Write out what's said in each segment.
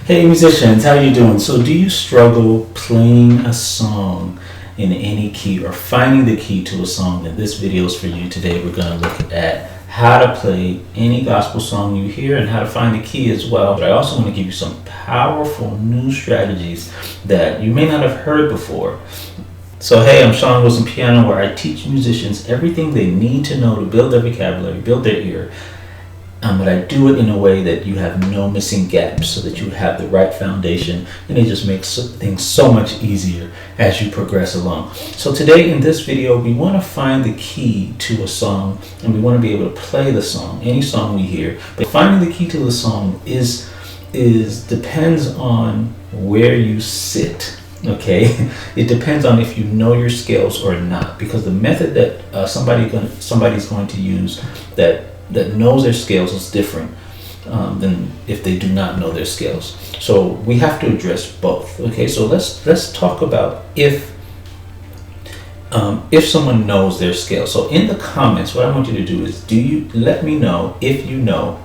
Hey musicians, how you doing? So do you struggle playing a song in any key or finding the key to a song? And this video is for you. Today we're going to look at how to play any gospel song you hear and how to find the key as well. But I also want to give you some powerful new strategies that you may not have heard before. So hey, I'm Sean Wilson Piano, where I teach musicians everything they need to know to build their vocabulary, build their ear. But I do it in a way that you have no missing gaps, so that you have the right foundation, and it just makes things so much easier as you progress along. So today in this video, we want to find the key to a song, and we want to be able to play the song, any song we hear. But finding the key to the song is depends on where you sit. Okay, it depends on if you know your scales or not, because the method that somebody's going to use that knows their scales is different than if they do not know their scales. So we have to address both. Okay, so let's talk about if someone knows their scales. So in the comments, what I want you to do is let me know if you know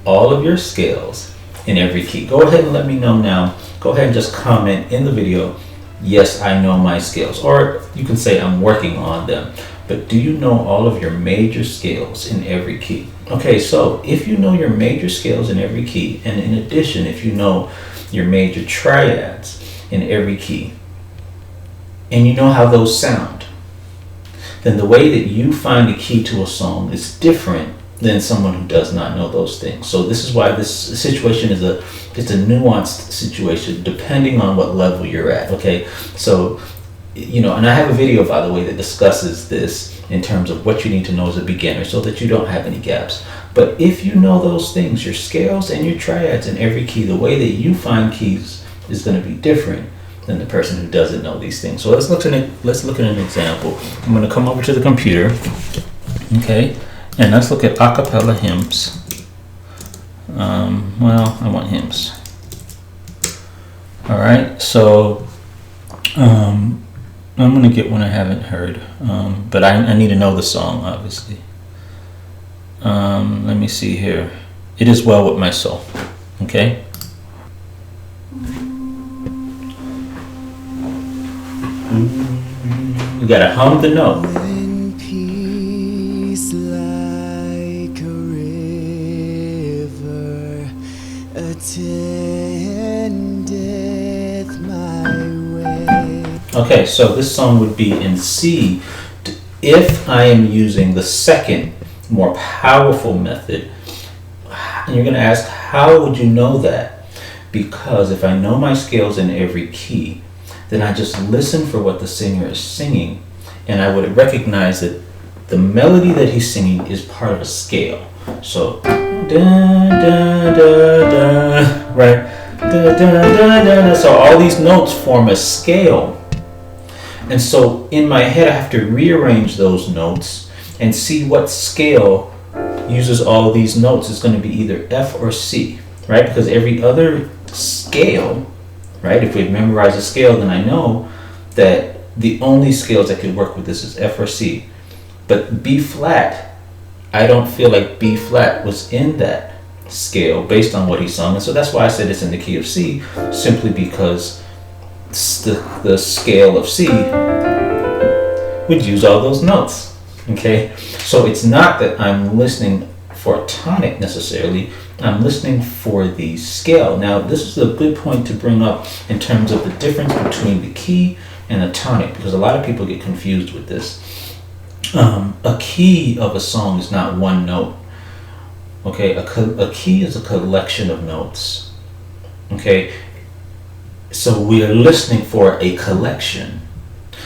all of your scales in every key. Go ahead and let me know now. Go ahead and just comment in the video, yes, I know my scales, or you can say I'm working on them. But do you know all of your major scales in every key? Okay, so if you know your major scales in every key, and in addition, if you know your major triads in every key, and you know how those sound, then the way that you find a key to a song is different than someone who does not know those things. So this is why this situation is a nuanced situation depending on what level you're at. Okay, so and I have a video, by the way, that discusses this in terms of what you need to know as a beginner so that you don't have any gaps. But if you know those things, your scales and your triads in every key, the way that you find keys is going to be different than the person who doesn't know these things. So let's look at an example. I'm going to come over to the computer, okay, and let's look at a cappella hymns. Well, I want hymns. All right, so I'm going to get one I haven't heard, but I need to know the song, obviously. Let me see here. It Is Well With My Soul. Okay? You got to hum the note. When peace like a river attendeth my way. Okay, so this song would be in C if I am using the second, more powerful method. And you're going to ask, how would you know that? Because if I know my scales in every key, then I just listen for what the singer is singing, and I would recognize that the melody that he's singing is part of a scale. So, da, da, da, da, right? Da, da, da, da, da. So all these notes form a scale. And so in my head, I have to rearrange those notes and see what scale uses all these notes. It's going to be either F or C, right? Because every other scale, right? If we've memorized a scale, then I know that the only scales that could work with this is F or C. But B flat, I don't feel like B flat was in that scale based on what he sung. And so that's why I said it's in the key of C, simply because the scale of C would use all those notes. Okay, so it's not that I'm listening for a tonic necessarily, I'm listening for the scale. Now this is a good point to bring up in terms of the difference between the key and a tonic, because a lot of people get confused with this. A key of a song is not one note. Okay, a key is a collection of notes. Okay, so we are listening for a collection.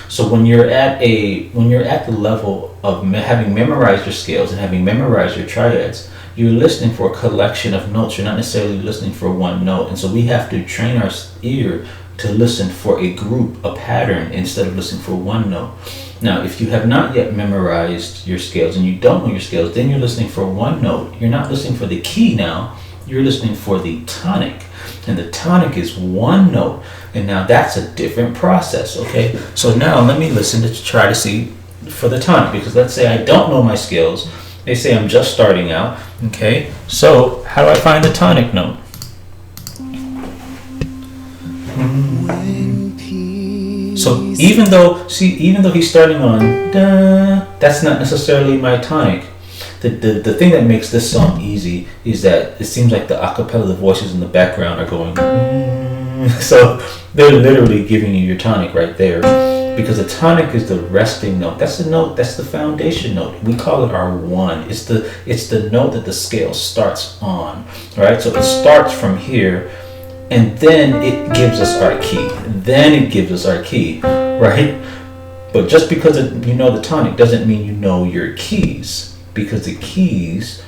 So when you're at the level of having memorized your scales and having memorized your triads, you're listening for a collection of notes. You're not necessarily listening for one note. And so we have to train our ear to listen for a group, a pattern, instead of listening for one note. Now, if you have not yet memorized your scales and you don't know your scales, then you're listening for one note. You're not listening for the key now. You're listening for the tonic. And the tonic is one note. And now that's a different process, okay? So now let me listen to try to see for the tonic, because let's say I don't know my scales. They say I'm just starting out, okay? So how do I find the tonic note? when peace. So even though he's starting on da, that's not necessarily my tonic. The thing that makes this song easy is that it seems like the acapella, the voices in the background are going. So they're literally giving you your tonic right there, because the tonic is the resting note. That's the note. That's the foundation note. We call it our one. It's the note that the scale starts on. Right. So it starts from here, and then it gives us our key. Right. But just because you know the tonic doesn't mean you know your keys, because the keys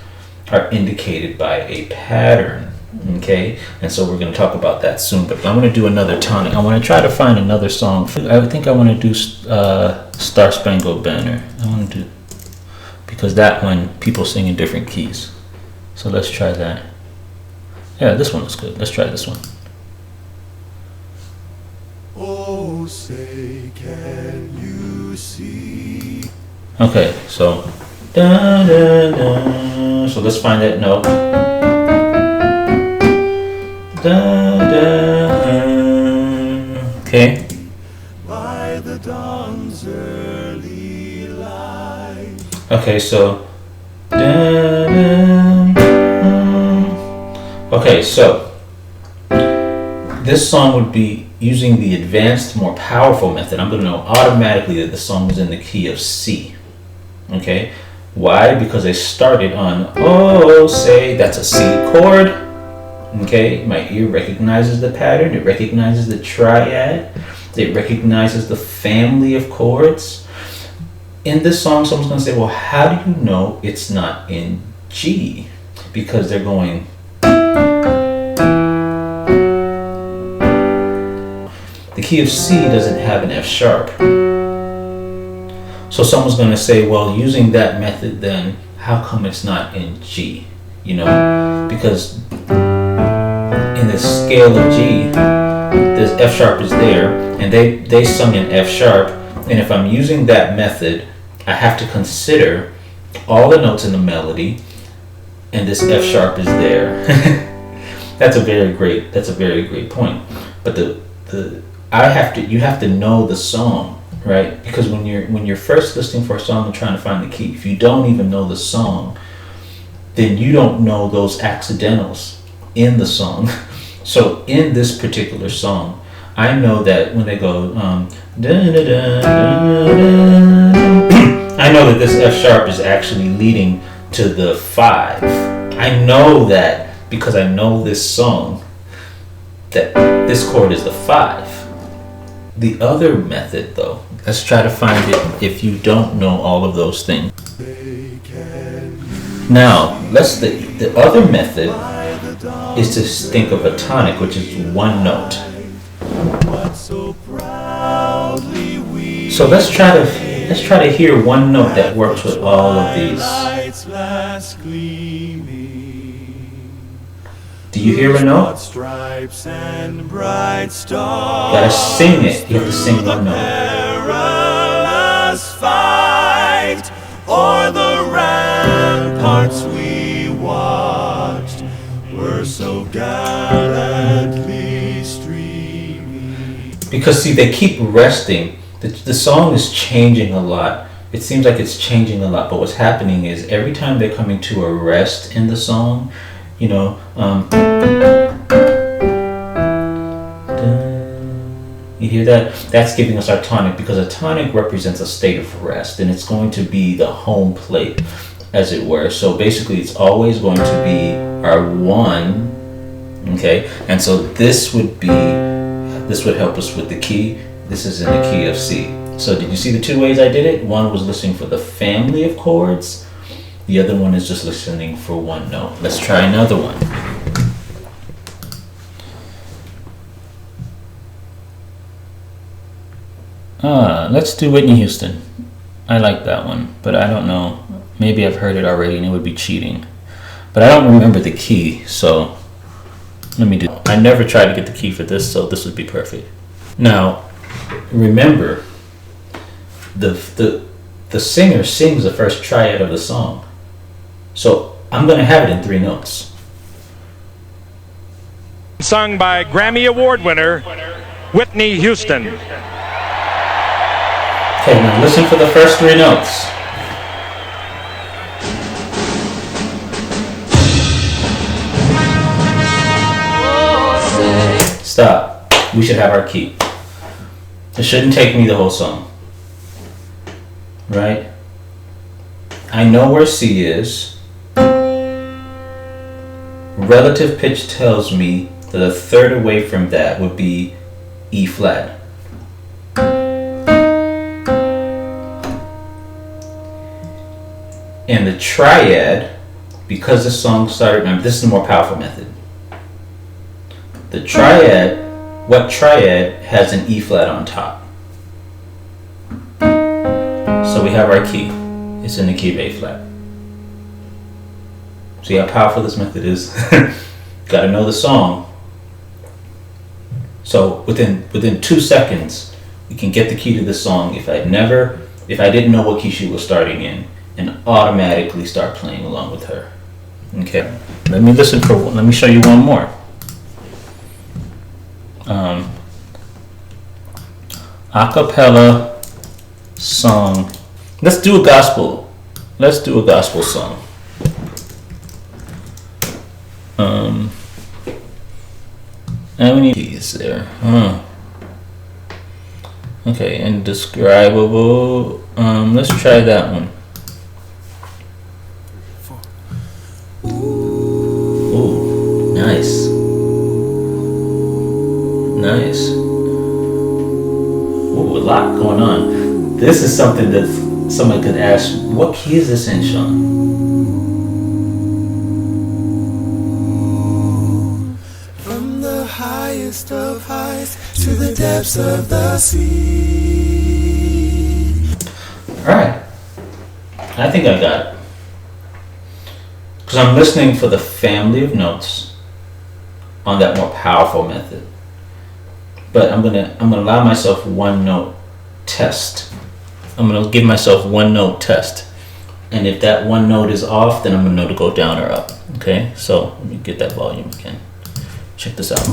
are indicated by a pattern. Okay, and so we're going to talk about that soon, but I'm going to do another tonic. I want to try to find another song. I think I want to do Star Spangled Banner. I want to do, because that one people sing in different keys. So let's try that. Yeah, this one is good. Let's try this one. Oh, say, can you see? Okay, so da, da, da. So let's find that note. Da, da, okay. By the dawn's early light. Okay, so da, da, okay, so this song would be using the advanced, more powerful method. I'm going to know automatically that the song is in the key of C. Okay, why? Because I started on oh say, that's a C chord. Okay, my ear recognizes the pattern, it recognizes the triad, it recognizes the family of chords. In this song, someone's going to say, well, how do you know it's not in G? Because they're going. The key of C doesn't have an F sharp. So someone's going to say, well, using that method, then how come it's not in G? You know, because in the scale of G, this F sharp is there, and they sung in F sharp, and if I'm using that method, I have to consider all the notes in the melody, and this F sharp is there. That's a very great point. But you have to know the song, right? Because when you're first listening for a song and trying to find the key, if you don't even know the song, then you don't know those accidentals in the song. So in this particular song, I know that when they go I know that this F sharp is actually leading to the 5. I know that because I know this song, that this chord is the 5. The other method, though, let's try to find it if you don't know all of those things. Now, the other method is to think of a tonic, which is one note. So let's try to hear one note that works with all of these. Do you hear a note? You gotta sing it. You have to sing one note. O'er the ramparts we watched were so gallantly streaming. Because see, they keep resting. The song is changing a lot. It seems like it's changing a lot, but what's happening is every time they're coming to a rest in the song, you know, you hear that? That's giving us our tonic, because a tonic represents a state of rest, and it's going to be the home plate, as it were. So basically, it's always going to be our 1, okay? And so this would help us with the key. This is in the key of C. So did you see the 2 ways I did it? One was listening for the family of chords. The other one is just listening for one note. Let's try another one. Let's do Whitney Houston. I like that one, but I don't know. Maybe I've heard it already and it would be cheating. But I don't remember the key, so let me do it. I never tried to get the key for this, so this would be perfect. Now, remember, the singer sings the first triad of the song. So I'm going to have it in 3 notes. Sung by Grammy Award winner Whitney Houston. Okay, now listen for the first three notes. Stop. We should have our key. It shouldn't take me the whole song. Right? I know where C is. Relative pitch tells me that a third away from that would be E flat. And the triad, because the song started, remember this is the more powerful method. The triad, what triad has an E flat on top? So we have our key. It's in the key of A flat. See how powerful this method is? Got to know the song. So within 2 seconds, we can get the key to the song if I didn't know what key she was starting in, and automatically start playing along with her. Okay. Let me show you one more. Acapella song. Let's do a gospel song. And we need keys there. Okay, indescribable. Let's try that one. Ooh, nice. Nice. Ooh, a lot going on. This is something that someone could ask, what key is this in, Sean? Highest of highs to the depths of the sea. Alright. I think I got it. Because I'm listening for the family of notes on that more powerful method. But I'm gonna allow myself one note test. I'm gonna give myself one note test. And if that one note is off, then I'm gonna know to go down or up. Okay? So let me get that volume again. Check this out.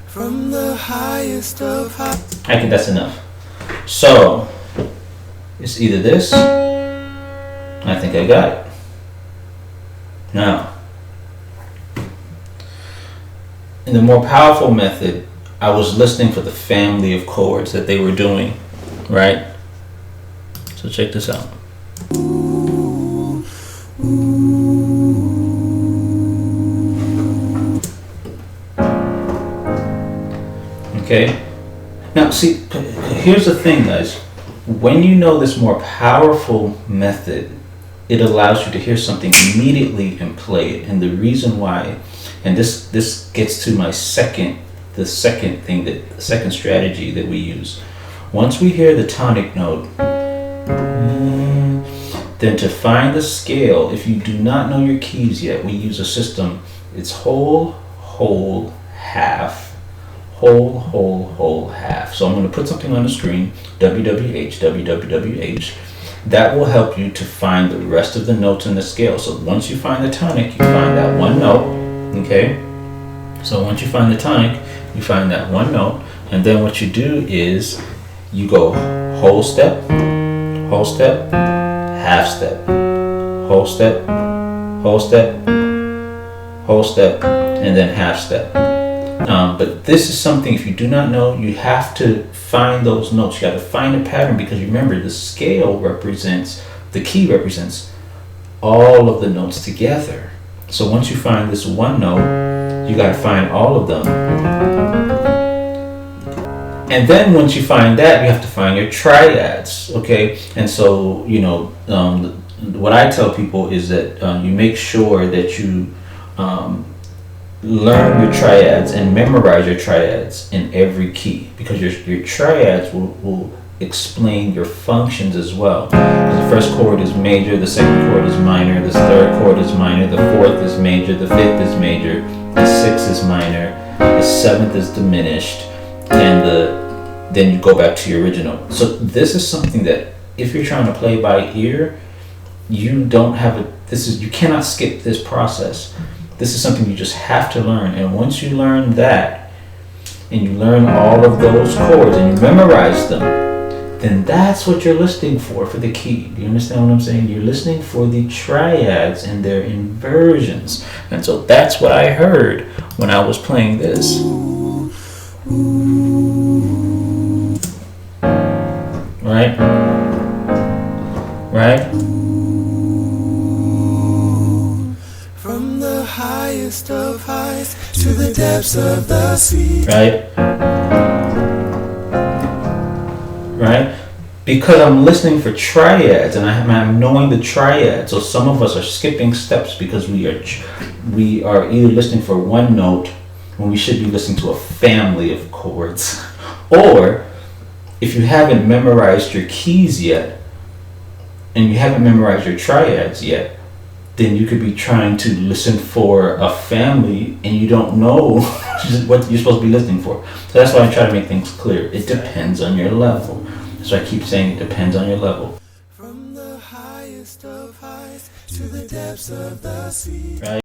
From the highest of high. I think that's enough. So it's either this. I think I got it. Now, in the more powerful method, I was listening for the family of chords that they were doing, right? So check this out. Okay. Now, see, here's the thing, guys. When you know this more powerful method, it allows you to hear something immediately and play it. And the reason why, and this gets to the second strategy that we use. Once we hear the tonic note, then to find the scale, if you do not know your keys yet, we use a system. It's whole, whole, half. Whole, whole, whole, half. So I'm going to put something on the screen, WWH, WWWH. That will help you to find the rest of the notes in the scale. So once you find the tonic, you find that one note, okay? So once you find the tonic, you find that one note, and then what you do is you go whole step, half step, whole step, and then half step. But this is something, if you do not know, you have to find those notes. You got to find a pattern, because remember, the scale the key represents all of the notes together. So once you find this one note, you got to find all of them. And then once you find that, you have to find your triads, okay? And so, what I tell people is that you make sure that you learn your triads and memorize your triads in every key, because your triads will explain your functions as well. Because the first chord is major, the second chord is minor, the third chord is minor, the fourth is major, the fifth is major, the sixth is minor, the seventh is diminished, and then you go back to your original. So this is something that if you're trying to play by ear, you cannot skip this process. This is something you just have to learn, and once you learn that, and you learn all of those chords and you memorize them, then that's what you're listening for the key. Do you understand what I'm saying? You're listening for the triads and their inversions. And so that's what I heard when I was playing this. Right? Right? From the highest of heights to the depths of the sea. Right? Right? Because I'm listening for triads and I'm knowing the triads. So some of us are skipping steps because we are either listening for one note when we should be listening to a family of chords, or if you haven't memorized your keys yet and you haven't memorized your triads yet, then you could be trying to listen for a family and you don't know what you're supposed to be listening for. So that's why I try to make things clear. It depends on your level. So I keep saying it depends on your level. From the highest of heights to the depths of the sea. Right?